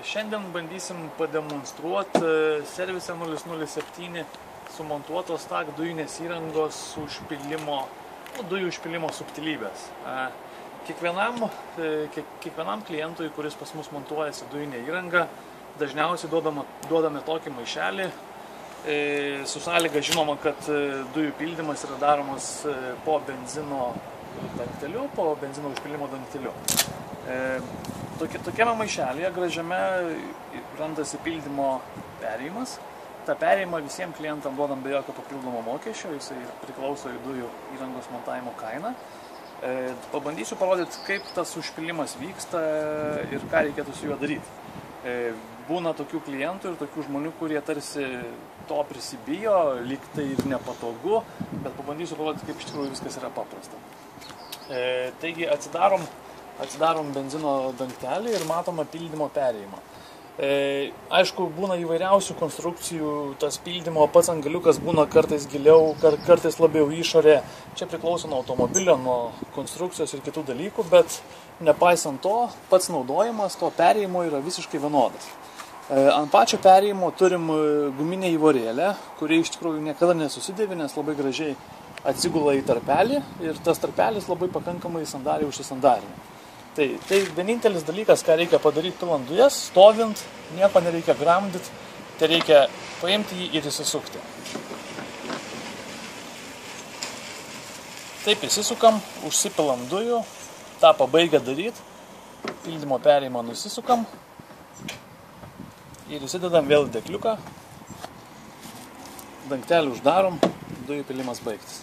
Šiandien bandysim pademonstruoti servise 007 sumontuotos TAG dujinės įrangos dujų užpylimo subtilybės. Kiekvienam klientui, kuris pas mus montuojasi dujinę įrangą, dažniausiai duodame tokį maišelį su sąlyga žinoma, kad dujų pildymas yra daromas po benzino dangteliu, po benzino užpylimo dangteliu. Tokiame maišelėje gražiame randasi pildymo perėjimas. Ta perėjimą visiems klientams duodam be jokio papildomo mokesčio, jisai priklauso į dujų įrangos montavimo kainą. Pabandysiu parodyti, kaip tas užpylimas vyksta ir ką reikėtų su juo daryti. Būna tokių klientų ir tokių žmonių, kurie tarsi to prisibijo, lyg tai ir nepatogu, bet pabandysiu parodyti, kaip iš tikrųjų viskas yra paprasta. Taigi atsidarom benzino dangtelį ir matome pildymo perėjimą. Aišku, būna įvairiausių konstrukcijų, tas pildymo pats angaliukas būna kartais giliau, kartais labiau išorė. Čia priklauso nuo automobilio, nuo konstrukcijos ir kitų dalykų, bet nepaisant to, pats naudojimas to perėjimo yra visiškai vienodas. Ant pačio perėjimo turim guminę įvorėlę, kuri iš tikrųjų niekada nesusidėvi, nes labai gražiai atsigula į tarpelį ir tas tarpelis labai pakankamai sandariai užsisandarina. Tai vienintelis dalykas, ką reikia padaryti pilant dujas, stovint, nieko nereikia gramdyti, tai reikia paimti jį ir įsisukti. Taip įsisukam, užsipilam dujų, tą pabaigę daryti, pildymo perėjimą nusisukam ir įsidedam vėl dėkliuką, dangtelį uždarom, dujų pilimas baigtas.